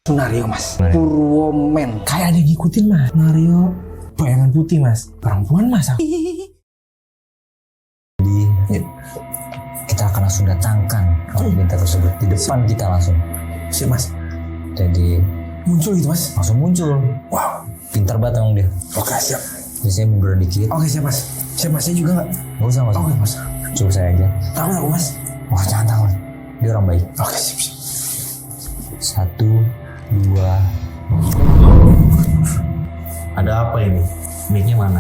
Nario mas, Purwomen. Kayak ada yang ngikutin mas. Nario bayangan putih mas, perempuan mas. Jadi kita akan langsung datangkan orang pintar tersebut di depan kita langsung. Siap mas. Jadi Muncul gitu mas. langsung muncul. Wow. Pintar banget emang dia. Oke siap. Jadi saya mundur dikit. Oke siap mas. Siap mas, saya juga nggak. Gak usah Oke mas. Coba saya aja. Takut aku mas. Wah jangan takut. Dia orang baik. Oke siap siap. 1, 2. Ada apa ini? Mic-nya mana?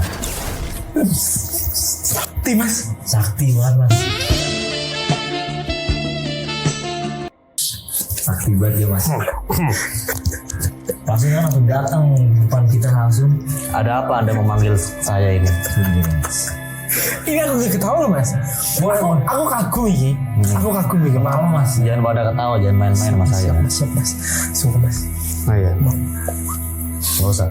Sakti mas. Sakti banget mas. Sakti banget ya mas. Pasti kan langsung datang di depan kita langsung. Ada apa Anda memanggil saya ini? Ini aku gak ketawa loh mas. Aku kagum ini. Aku kagum ini. Apa mas? Jangan pada ketawa, jangan main-main sama saya. Siap mas. Sungguh mas. Oh iya. Gak usah.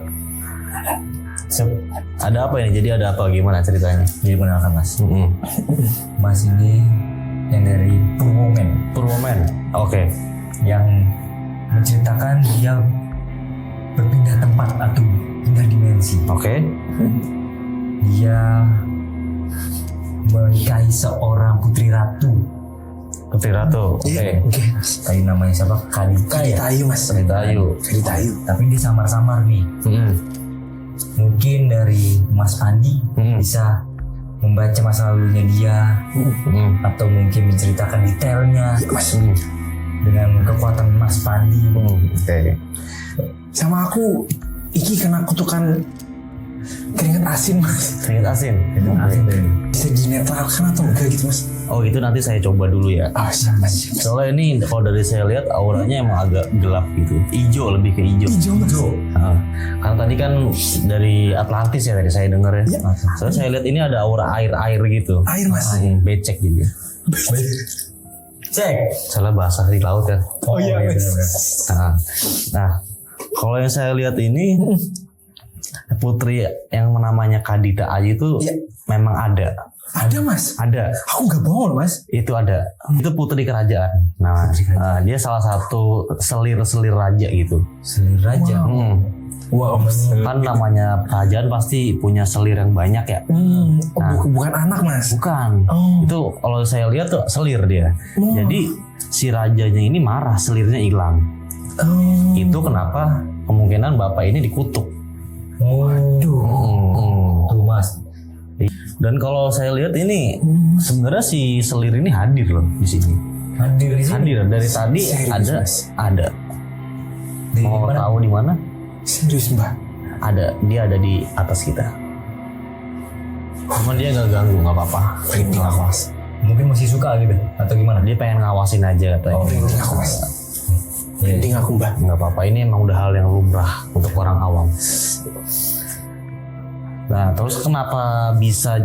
Ada apa ini? Jadi ada apa? Gimana ceritanya? Jadi kenalkan mas. Mas ini yang dari Purwomen. Purwomen. Oke. Yang menceritakan dia berpindah tempat atau pindah dimensi. Oke. Dia menikahi seorang putri ratu. Putri Ratu. Oke. Oke. Tadi namanya siapa? Kalika ya. Tayu mas. Tayu. Tayu. Tapi dia samar-samar nih. Mungkin dari Mas Pandi bisa membaca masa lalunya dia, atau mungkin menceritakan detailnya Mas. dengan kekuatan Mas Pandi. Oke. Sama aku iki kena kutukan keringat asin mas. Keringat asin. Bisa dinetralkan atau enggak gitu mas? Oh itu nanti saya coba dulu ya. Oh siap mas. Soalnya ini kalau dari saya lihat auranya emang agak gelap gitu. Ijo, lebih ke ijo. Hijau. Nah, karena tadi kan dari Atlantis ya tadi saya dengar ya. Iya. Soalnya saya lihat ini ada aura air gitu. Air mas. Becek gitu. Cek. Salah bahasa di laut kan. Oh iya mas. Nah, kalau yang saya lihat ini putri yang namanya Kadita Ayu itu Iya. memang ada. Ada mas. Ada. Aku nggak bohong loh mas. Itu ada. Itu putri kerajaan. Nah, dia salah satu selir-selir raja gitu. Selir raja. Wow mas. Kan namanya kerajaan pasti punya selir yang banyak ya. Bukan anak mas. Bukan. Oh. Itu kalau saya lihat tuh selir dia. Jadi si rajanya ini marah, selirnya hilang. Oh. Itu kenapa kemungkinan bapak ini dikutuk. Tuh mas. Dan kalau saya lihat ini sebenarnya si selir ini hadir loh di sini. Hadir di sini. Hadir dari tadi. Serius, ada. Di Mau mana? tahu di mana? Serius mbak. Ada. Dia ada di atas kita. Cuman dia nggak ganggu, nggak apa-apa. Merinding aku mas. Mungkin masih suka gitu atau gimana? Dia pengen ngawasin aja katanya. Merinding aku mas. Merinding aku mbak. Nggak apa-apa, ini emang udah hal yang lumrah untuk orang awam. Nah, terus kenapa bisa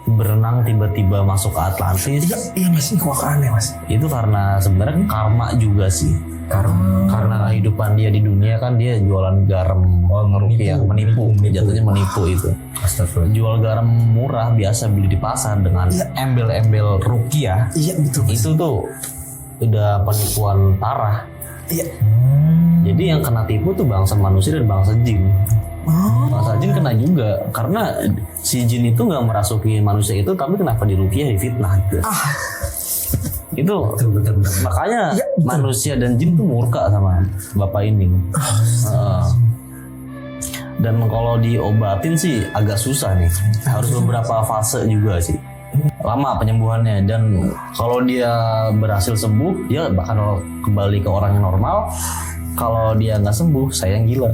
berenang tiba-tiba masuk ke Atlantis? Iya mas, ini kok aneh mas. Itu karena sebenarnya karma juga sih. Karena kehidupan dia di dunia kan dia jualan garam rupiah, menipu. Jatuhnya menipu itu. Astagfirullah. Jual garam murah biasa beli di pasar dengan embel-embel rupiah. Iya betul mas. Itu tuh udah penipuan parah. Iya. Jadi yang kena tipu tuh bangsa manusia dan bangsa jin. Bangsa jin kena juga karena si jin itu nggak merasuki manusia itu, tapi kenapa dirupiah, difitnah gitu. Itu Betul. makanya manusia dan jin tuh murka sama bapak ini. Dan kalau diobatin sih agak susah nih, harus beberapa fase juga sih. Lama penyembuhannya, dan kalau dia berhasil sembuh dia bakal kembali ke orang yang normal. Kalau dia nggak sembuh, saya yang gila,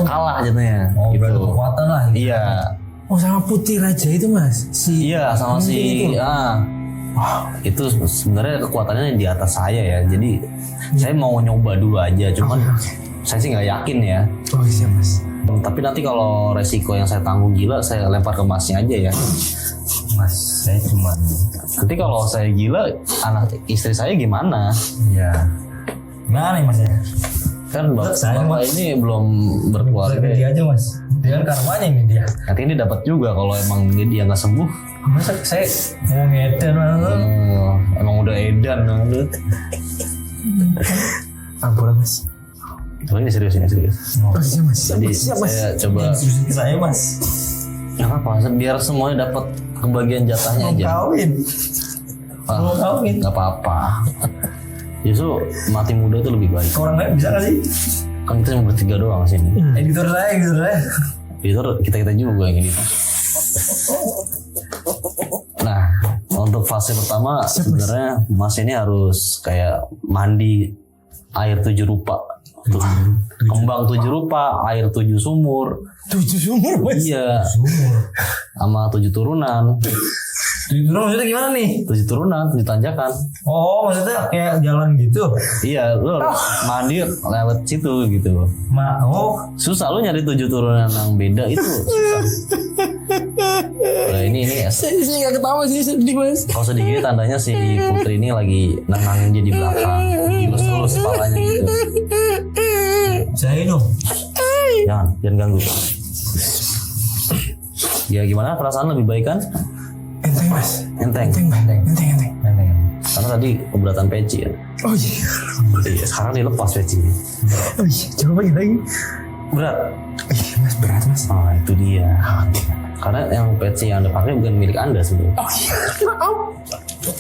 kalah jadinya Berarti gitu. kekuatan lah. Iya, Oh sama putih raja itu mas. iya sama si itu sebenarnya kekuatannya di atas saya ya. Jadi saya mau nyoba dulu aja, cuman saya sih nggak yakin ya. Oh siap mas. Tapi nanti kalau resiko yang saya tanggung gila, saya lempar ke masnya aja ya. Mas, saya cuma Nanti kalau saya gila, anak istri saya gimana? ya gimana nih mas ya? Kan Saya bapak ini belum berkeluarga. Dia aja mas. Dia kan karmanya ini dia. Nanti ini dapat juga kalau emang dia nggak sembuh. Masa saya mau ngeten banget. Emang udah edan. Ampun mas. Oh, ini serius ini serius. Oh, siap mas. Jadi saya coba. Saya mas. Ya apa? Biar semuanya dapat kebagian jatahnya aja. Kawin. Mau kawin. Gak apa-apa. Justru mati muda itu lebih baik. Orang lain bisa nggak sih? Kan kita cuma bertiga doang sini. Editor saya. Itu kita juga yang ini. Nah, untuk fase pertama sebenarnya Mas ini harus kayak mandi air 7 rupa. Tuh, kembang 7 rupa, air 7 sumur. 7 sumur mas. Iya. Sama 7 turunan. Editor maksudnya gimana nih? 7 turunan, 7 tanjakan. Oh maksudnya kayak jalan gitu. Iya, lu harus mandi lewat situ gitu. Susah lu nyari 7 turunan yang beda itu susah. Nah, ini Saya nggak ketawa sih, sedih mas. kalau sedikit tandanya si Putri ini lagi nenangin dia di belakang, dilus-lus kepalanya gitu. Saya dong. Jangan ganggu. Ya gimana perasaan lebih baik kan? Enteng mas. Enteng. Enteng. Karena tadi keberatan peci ya. Oh iya. Iya, sekarang dia lepas peci. Oh iya. Coba lagi. Berat. Iya mas, berat mas. Oh itu dia. Karena yang peci yang Anda pakai bukan milik Anda sebenarnya. Oh iya. Maaf.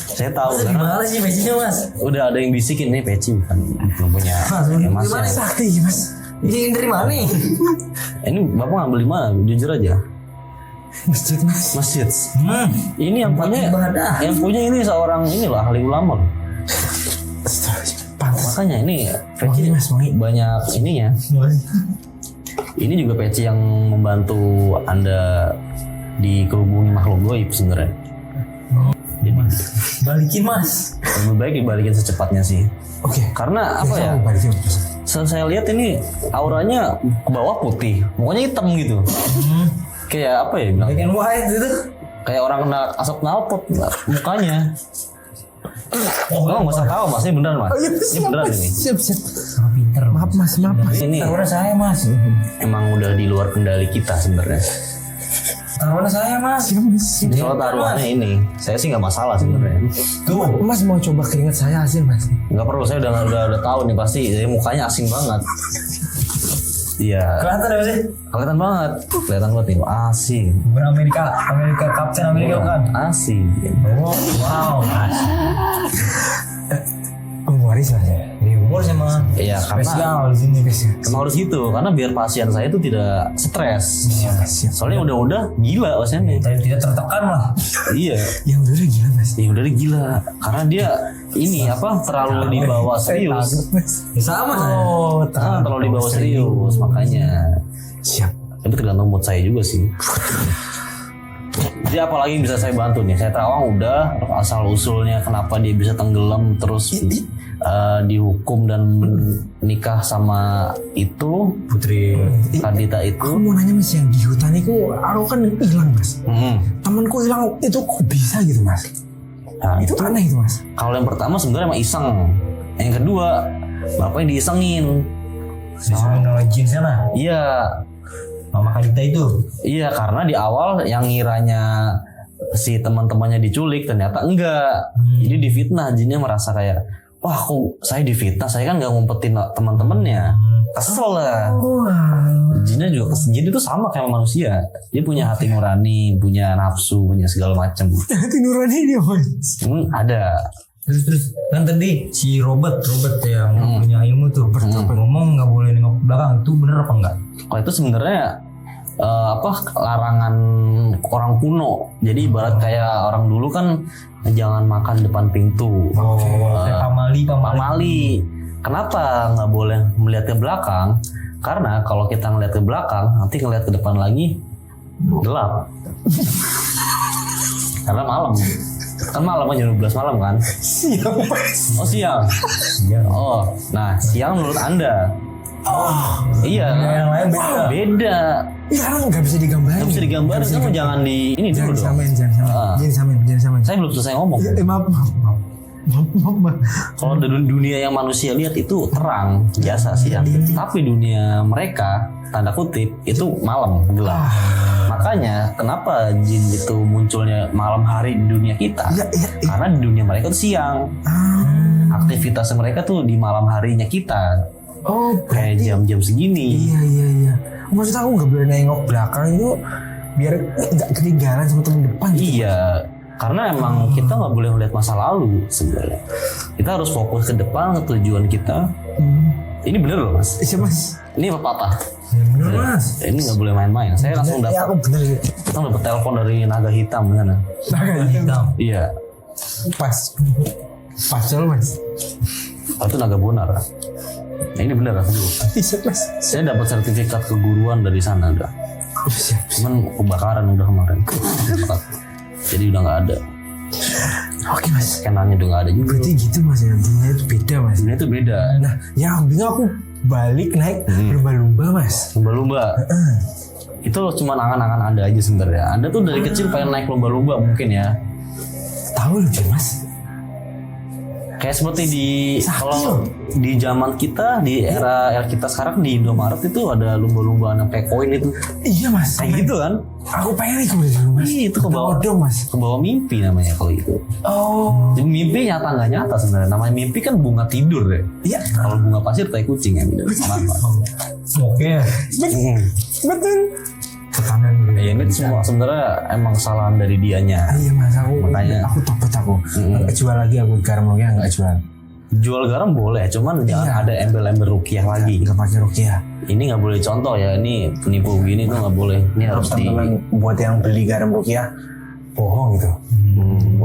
Saya tahu karena Gimana sih pecinya mas? udah ada yang bisikin nih peci belum punya Mas, emasnya. Sakti mas. Ini dari mana nih? Ini bapak ngambil di mana? Jujur aja. Masjid mas. Masjid. Ini yang punya, ibadah. yang punya ini seorang inilah ahli ulama. Pantas. Makanya ini peci Wangi, Mas, wangi. banyak ininya. Ini juga peci yang membantu Anda dikerubungi makhluk goib sebenarnya. Jadi Balikin mas. lebih baik dibalikin secepatnya sih. Oke. Karena apa ya? Balikin mas. Saya lihat ini auranya ke bawah putih, mukanya hitam gitu. Kayak apa ya bilang? Black and white gitu. Kayak orang kena asap knalpot mukanya. Oh, nggak usah tahu mas, ini beneran mas. Oh, iya, Ini beneran ini. Siap. Sama pinter. Maaf mas. Ini Taruhannya saya mas. emang udah di luar kendali kita sebenarnya. Taruhannya saya mas. Siap mas. Soal taruhannya ini, saya sih nggak masalah sebenarnya. Tuh. Mas mau coba keringat saya hasil mas. Nggak perlu, saya udah tahu nih pasti. Jadi mukanya asing banget. Iya, Kelihatan ya mas sih? kelihatan banget nih, asing. Bukan Amerika Kapten Amerika bukan? Asing. Oh wow. Waris mas ya. Di umur sama Iya, karena spesial di sini. emang harus gitu, karena biar pasien saya itu tidak stres. Siap. Soalnya udah gila pasiennya. Tidak tertekan lah. Iya, Yang udah gila mas. ya udah gila. Karena dia ini terlalu dibawa serius. Sama saya. Oh, Terlalu dibawa serius makanya. Siap. Tapi tergantung mood saya juga sih. Jadi apalagi yang bisa saya bantu nih? Saya terawang udah, asal usulnya kenapa dia bisa tenggelam terus dihukum dan menikah sama itu Putri. Kadita itu. Aku mau nanya mas, yang di hutan itu aku kan hilang mas. Temanku hilang itu kok bisa gitu mas? Nah, Itu aneh itu mas. kalau yang pertama sebenarnya emang iseng. Yang kedua, bapaknya diisengin. Disuruh oleh jin sana. Iya, Mama Kadita itu. iya karena di awal yang ngiranya si teman-temannya diculik ternyata enggak. Jadi difitnah, jinnya merasa kayak, wah kok saya difitnah, saya kan nggak ngumpetin teman-temannya. Kesel lah. Jinnya juga jin itu sama kayak manusia. Dia punya hati nurani, punya nafsu, punya segala macam. Hati nurani dia mas. Ada. Terus kan tadi si Robert yang punya ilmu tuh ngomong nggak boleh nengok belakang, itu bener apa enggak? Kalau itu sebenarnya larangan orang kuno. Jadi ibarat kayak orang dulu kan jangan makan depan pintu. Kayak pamali. Kenapa nggak boleh melihat ke belakang? Karena kalau kita ngeliat ke belakang, nanti ngeliat ke depan lagi gelap. Karena malam. Kan malam aja 12 malam kan? Siap mas. Oh siang. Oh, nah siang menurut Anda? Iya. Yang lain Beda. Karena nggak bisa digambarin. Nggak bisa digambarin. Kamu jangan di ini dulu dong. Jangan samain. Saya belum selesai ngomong. Maaf. Kalau dunia yang manusia lihat itu terang, biasa siang. Tapi dunia mereka, tanda kutip, itu malam, gelap. Makanya kenapa jin itu munculnya malam hari di dunia kita? Karena di dunia mereka itu siang. aktivitas mereka tuh di malam harinya kita. Oh, Kayak jam-jam segini. Iya. Maksud aku nggak boleh nengok belakang itu biar nggak ketinggalan sama teman depan. Gitu. Iya, karena emang kita nggak boleh melihat masa lalu sebenarnya. Kita harus fokus ke depan, ke tujuan kita. Ini bener loh mas. Iya mas. Ini pepatah. Bener mas. Ini nggak boleh main-main. Saya langsung Ya aku bener. dapat telepon dari naga hitam sana. Naga hitam. Iya, Pas mas. itu naga bonar. Nah ini bener kan? Iya mas. Saya dapat sertifikat keguruan dari sana udah. Siap. Cuman kebakaran udah kemarin. Jadi udah nggak ada. Oke mas. Scannernya udah nggak ada juga. Berarti gitu mas ya. Dunia itu beda mas. Ini tuh beda. Nah, ya aku bingung aku balik naik lumba-lumba mas. Lumba-lumba. Itu cuma angan-angan Anda aja sebenarnya. Anda tuh dari kecil pengen naik lumba-lumba mungkin ya. Tahu loh mas. Kayak seperti di Sakti kalau loh. di zaman kita di era kita sekarang di Indomaret itu ada lumba-lumba yang kayak koin itu. Iya mas. Kayak gitu kan? Aku pengen ikut dulu mas. Iya, itu ke bawah. Dong mas. Ke bawah mimpi namanya kalau itu. Oh. Jadi mimpi nyata nggak nyata sebenarnya. Namanya mimpi kan bunga tidur ya. Iya. Kalau bunga pasir tai kucing yang tidur. Oke. Betul. Tekanan gitu. Ya ini semua sebenarnya emang kesalahan dari dianya. Iya mas, Makanya. aku tobat aku. Nggak jual lagi aku garam rukiah nggak jual. Jual garam boleh, cuman jangan ada embel-embel rukiah lagi. Nggak pakai rukiah. Ini nggak boleh contoh ya. Ini penipu begini tuh nggak boleh. Ini harus di. Teman buat yang beli garam rukiah bohong gitu.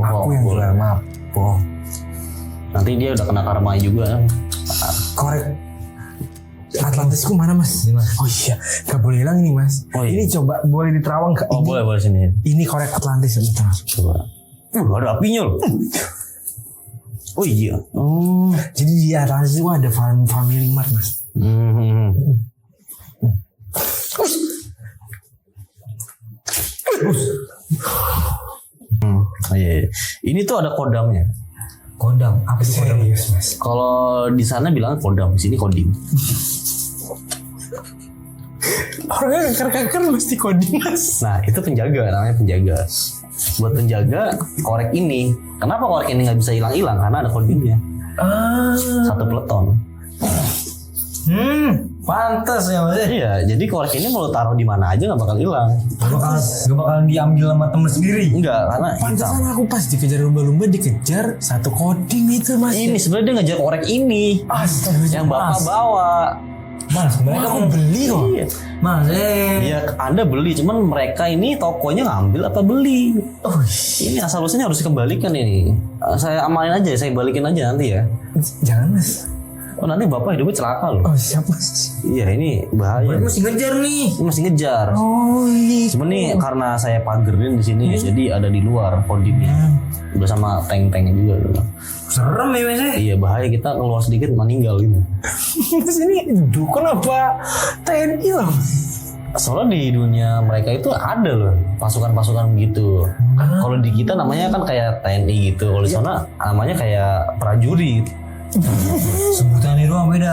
Aku yang boleh. jual maaf bohong. Nanti dia udah kena karma juga. Korek. Atlantisku mana mas? Oh iya, nggak boleh hilang ini mas. Oh, iya. Ini coba boleh diterawang nggak? Oh Ini- boleh sini. Ini korek Atlantis sebentar. Coba. Ada apinya loh. Oh iya. Oh, jadi di Atlantis itu ada Family Mart mas. Oh, iya. Ini tuh ada kodamnya. Kodam, apa sih kodam? Serius mas. Kalau di sana bilang kodam, di sini kodim. Orangnya keker-keker mesti coding mas. Nah itu penjaga, namanya penjaga. Buat penjaga korek ini. Kenapa korek ini nggak bisa hilang-hilang? Karena ada kodimnya. Satu peleton. Pantas ya mas. Iya, jadi korek ini mau lo taruh di mana aja nggak bakal hilang. Gak bakalan diambil sama temen sendiri. Enggak, karena hitam. Pantesan aku pas dikejar lumba-lumba dikejar satu coding itu mas. Ini sebenarnya dia ngejar korek ini Astaga, yang bapak bawa. Mas, mereka aku beli kok. Iya. Mas, Iya, Anda beli, cuman mereka ini tokonya ngambil apa beli? Oh, Ini asal usulnya harus dikembalikan ini. Saya amalin aja, saya balikin aja nanti ya. jangan mas. Oh nanti bapak hidupnya celaka loh. Oh siap mas. Iya ini bahaya. mereka masih ngejar nih. Ini masih ngejar. Oh iya. Cuman nih karena saya pagerin di sini, jadi ada di luar kodimnya. Udah sama tank-tanknya juga. Gitu. Serem ya mas. Iya bahaya, kita keluar sedikit meninggal gitu. Mas ini dukun apa TNI loh? Soalnya di dunia mereka itu ada loh pasukan-pasukan gitu. Kalau di kita namanya kan kayak TNI gitu. Kalau di sana namanya kayak prajurit. Sebutannya doang beda.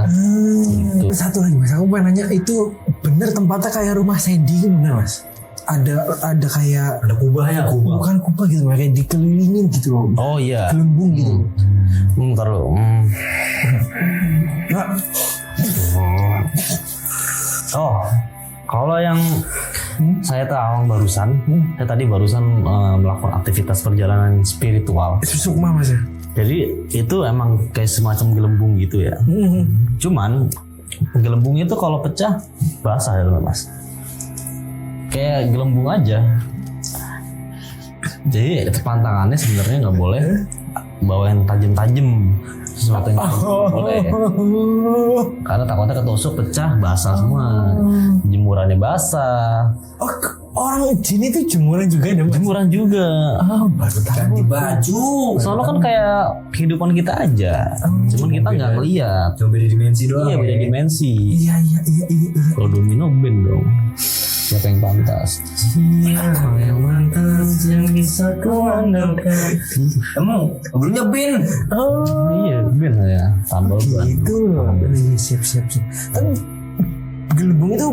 Gitu. Satu lagi mas, aku pengen nanya itu bener tempatnya kayak rumah Sandy itu bener mas? Ada kayak Ada kubahnya, kubah. bukan kubah gitu, kayak dikelilingin gitu loh, Oh iya. gelembung gitu. Ntar lo. Nah, Oh, kalau yang saya tahu barusan, saya tadi barusan melakukan aktivitas perjalanan spiritual. itu sukma mas ya. Jadi itu emang kayak semacam gelembung gitu ya. Cuman gelembung itu kalau pecah basah ya mas. Kayak gelembung aja. Jadi pantangannya sebenarnya nggak boleh bawa yang tajam-tajam, sesuatu yang tajam nggak boleh. Karena takutnya ketusuk pecah basah semua. Jemurannya basah. Oh, orang jin itu jemuran juga ada mas? Jemuran juga. Oh, baru tahu. Ganti baju. Soalnya kan kayak kehidupan kita aja. Cuman kita nggak ngeliat. Cuma beda dimensi doang. Iya beda dimensi. Iya. Kalau domino band dong. Siapa yang pantas? Siapa yang mantas yang bisa kau andalkan? Emang sebelumnya Ben. Oh, Iya band ya. Tambal ban. itu loh. Iya, siap. Tapi gelembung itu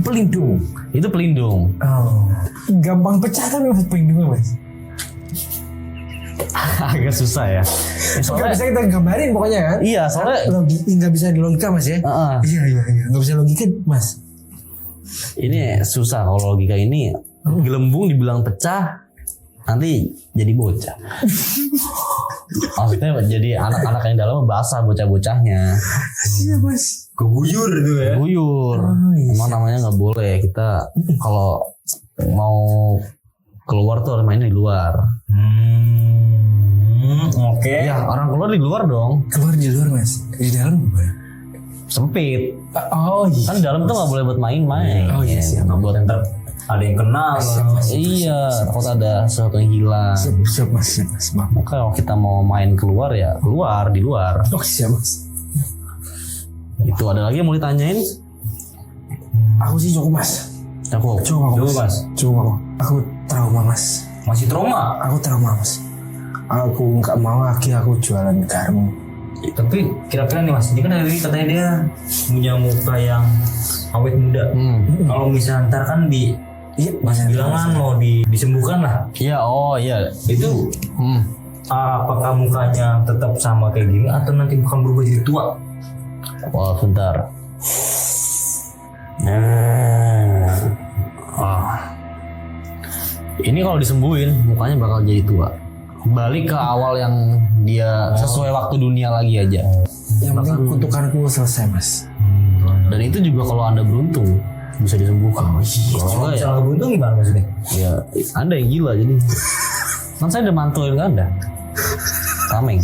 pelindung. Itu pelindung. Oh, gampang pecah kan mas pelindungnya mas? agak susah ya. Nggak bisa kita gambarin pokoknya kan. Iya, soalnya nggak bisa di logika mas ya. Iya. Nggak bisa logika mas. ini susah kalau logika ini. Gelembung dibilang pecah, nanti jadi bocah. Maksudnya jadi anak-anak yang dalam basah bocah-bocahnya. Iya mas. Keguyur itu ya. Guyur. iya. Emang namanya nggak boleh. Kita kalau mau keluar tuh harus main di luar. Oke. Ya orang keluar di luar dong. Keluar di luar mas. Di dalam gimana? Sempit. Oh iya. Kan di dalam tuh nggak boleh buat main-main. Oh iya sih. Nggak buat Ntar ada yang kenal. Iya, takut ada sesuatu yang hilang. Siap mas. Maaf. Maka kalau kita mau main keluar ya keluar di luar. Oh siap mas. Itu ada lagi yang mau ditanyain? Aku sih cukup mas. Cukup. Cukup aku Cukup, Mas. Cukup aku. Aku trauma mas. Masih trauma. Aku trauma mas. Aku nggak mau lagi aku jualan garmu. Tapi kira-kira nih mas, ini kan dari katanya dia punya muka yang awet muda. Kalau misalnya ntar kan Iya Mas bilang kan mau disembuhkan lah. Iya, oh iya. Itu apakah mukanya tetap sama kayak gini atau nanti bakal berubah jadi tua? Wah, bentar. Ini kalau disembuhin mukanya bakal jadi tua. Balik ke awal yang dia sesuai waktu dunia lagi aja. Yang penting kutukanku selesai mas. Dan itu juga kalau Anda beruntung bisa disembuhkan. Kalau Kalau ya, misalnya beruntung gimana maksudnya? ya Anda yang gila jadi. Kan saya udah mantuin ke Anda. Tameng.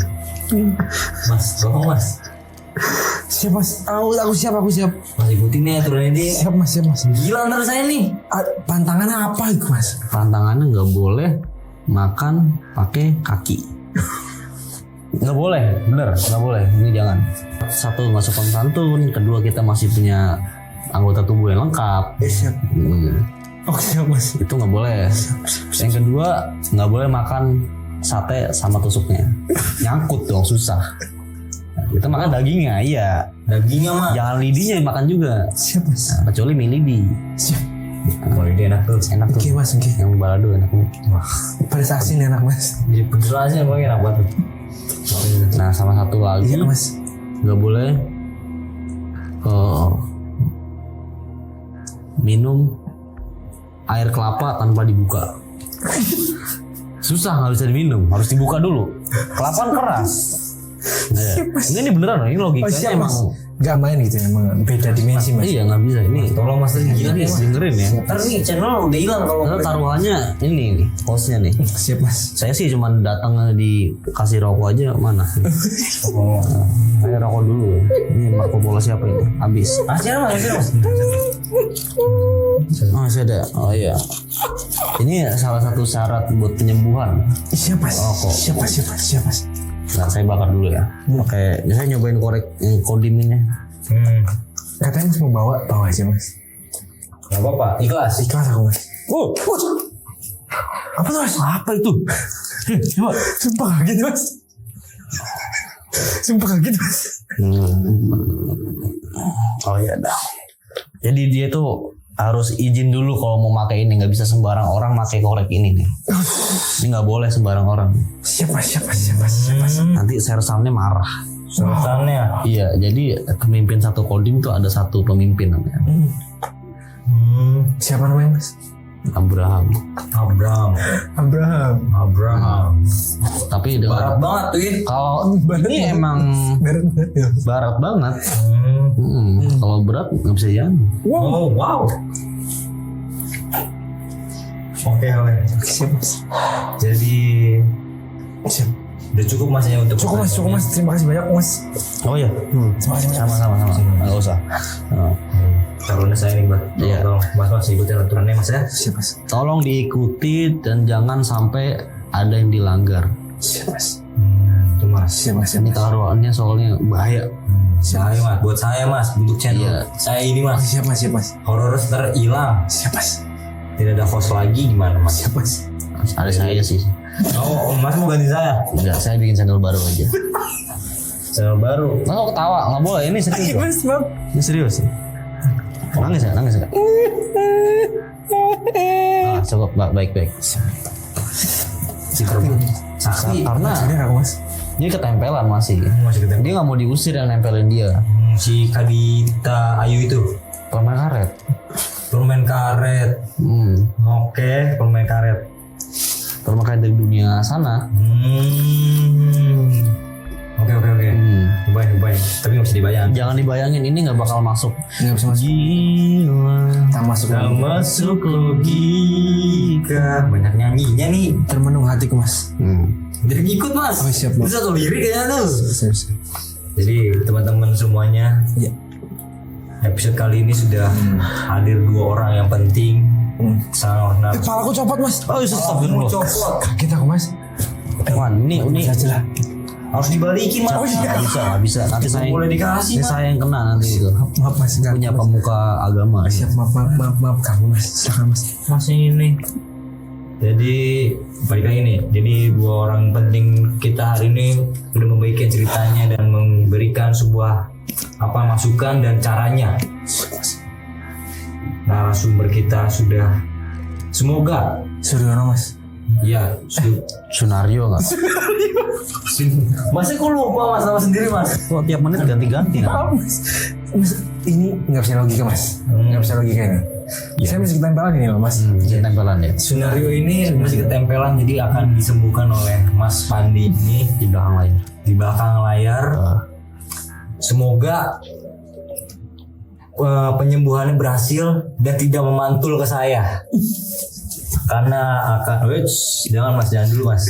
Mas, tolong mas. Siap mas. Aku siap. Mas ikutin nih aturannya dia. Siap mas. Gila ntar saya nih. Pantangannya apa itu mas? Pantangannya nggak boleh makan pakai kaki. Nggak boleh, bener, nggak boleh. Ini jangan. Satu, nggak sopan santun. Kedua, kita masih punya anggota tubuh yang lengkap. Siap. Oh siap mas. Itu nggak boleh. Yang kedua, nggak boleh makan sate sama tusuknya. Nyangkut dong, susah. Kita makan dagingnya, iya. Dagingnya mah. Jangan lidinya makan juga. Siap mas. Nah, kecuali mie lidi. Siap. Kalau dia enak tuh. Enak tuh. Oke mas. Oke. Yang balado enak. Pedas asin enak mas. Jadi penjelasannya emang enak banget. Nah, sama satu lagi. Iya mas. Nggak boleh minum air kelapa tanpa dibuka. Susah, nggak bisa diminum, harus dibuka dulu. Kelapa kan keras. Ini beneran, ini logikanya siap, emang. Mas. Gak main gitu emang beda dimensi mas. Iya, nggak bisa. Ini Tolong mas tadi gila nih. dengerin ya. Ntar nih channel udah hilang kalau Karena taruhannya ini nih, hostnya nih. Siap mas. Saya sih cuma datang dikasih rokok aja mana. Oh. Saya rokok dulu. Ini Marco Polo siapa ini? Habis. Masih mas. Oh, saya ada. Oh iya. Ini salah satu syarat buat penyembuhan. Siap mas. Rokok. Siap mas. Nah, saya bakar dulu ya. Pakai, saya nyobain korek yang kodiminnya. Katanya mas mau bawa aja mas. Gak apa-apa. Ikhlas. Ikhlas aku mas. Oh, Apa tuh mas? apa itu? Coba. Sumpah kaget mas. Oh iya dah. Jadi dia tuh harus izin dulu kalau mau pakai ini, nggak bisa sembarang orang pakai korek ini nih. Ini nggak boleh sembarang orang. Siap mas. Nanti sersannya marah. Sultannya. Iya, jadi pemimpin satu kodim tuh ada satu pemimpin namanya. Siapa namanya mas? Abraham. Tapi Barat dengan banget tuh ya. kalau ini emang barat banget. Kalau berat nggak bisa jalan. Oh wow. Oke. Siap mas. Jadi Siap. udah cukup mas ya untuk Cukup mas. Terima kasih banyak mas. Oh iya. Terima kasih banyak. Sama. Nggak usah. Taruhnya saya nih mbak. Iya. Tolong mas ikutin aturannya mas ya. Siap mas. Tolong diikuti dan jangan sampai ada yang dilanggar. Siap mas. Itu mas. Siap mas. Ini taruhannya soalnya bahaya. Saya mas, buat saya mas, untuk channel Iya. saya ini mas. Siap mas. Horor ntar hilang, Siap mas. tidak ada host lagi gimana mas? Siap mas. Ada saya sih. Oh mas mau ganti saya? Enggak, saya bikin channel baru aja. Channel baru. Nggak kok ketawa, nggak boleh. Ini serius. Bang. Mas maaf. Ini serius. Nangis ya. Cukup, baik. Sakti. Karena Sadar aku mas. dia ketempelan masih. Masih ketemu. Dia nggak mau diusir yang nempelin dia. Si Kadita Ayu itu Permen karet. permen karet. Oke, permen karet. Permen karet dari dunia sana. Oke. Cobain. Tapi nggak bisa dibayang. Jangan dibayangin, ini nggak bakal masuk. Nggak bisa masuk. Jiwa Tak masuk. Gak masuk logika. Banyak nyanyinya nih. Termenung hatiku mas. Jadi ngikut mas. Oh, siap, Mas. Itu satu lirik kayaknya tuh. Siap. Jadi teman-teman semuanya, Iya. episode kali ini sudah hadir 2 orang yang penting. Sangat Kepala aku copot mas. Oh, astagfirullah. copot. Kaget aku mas. Wan, ini Aja lah. Harus dibalikin mas. nggak bisa. Nanti saya Boleh dikasih ini mas. saya yang kena nanti itu. Maaf mas. Enggak. Punya pemuka agama. Siap maaf kamu mas. Silakan mas. Masih ini. Jadi balik lagi nih. Jadi 2 orang penting kita hari ini udah membagikan ceritanya dan memberikan sebuah masukan dan caranya. Narasumber kita sudah semoga Suryono mas. ya Sunario nggak? Masnya kok lupa mas sama sendiri mas? Kok tiap menit ganti-ganti? Maaf mas. Mas ini nggak bisa logika mas. Nggak bisa logika ini. Saya masih ketempelan ini loh mas. Jadi tempelan ya. Sunario ini masih ketempelan jadi akan disembuhkan oleh Mas Pandi ini Di belakang lain. di belakang layar. Semoga penyembuhannya berhasil dan tidak memantul ke saya. Karena akan, jangan mas, jangan dulu mas.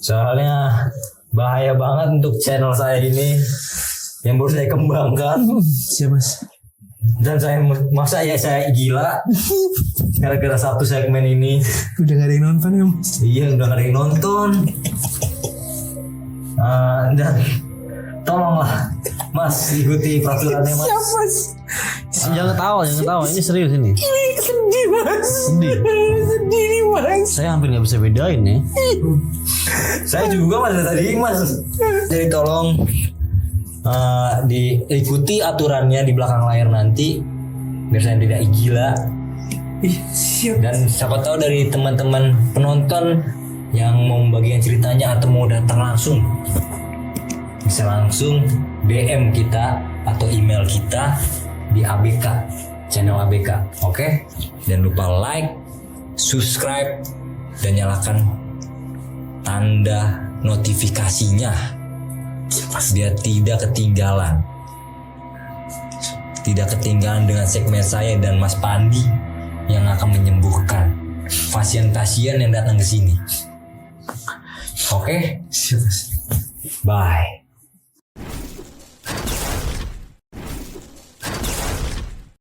Soalnya bahaya banget untuk channel saya ini yang baru saya kembangkan. Siap mas. Dan saya masa ya saya gila gara-gara satu segmen ini. Udah gak ada yang nonton ya mas. Iya udah gak ada yang nonton. Dan tolonglah mas ikuti peraturannya mas. Siap mas. Jangan ketawa. Ini serius ini. Ini sedih mas. Sedih. Sedih nih mas. Saya hampir nggak bisa bedain ya. Saya juga mas tadi mas. Jadi tolong diikuti aturannya di belakang layar nanti biar saya tidak gila. Siap. Dan siapa tahu dari teman-teman penonton yang mau membagikan ceritanya atau mau datang langsung bisa langsung DM kita atau email kita di ABK channel ABK. Oke? Dan lupa like, subscribe dan nyalakan tanda notifikasinya biar tidak ketinggalan dengan segmen saya dan Mas Pandi yang akan menyembuhkan pasien-pasien yang datang ke sini. Oke? Siap mas. Bye.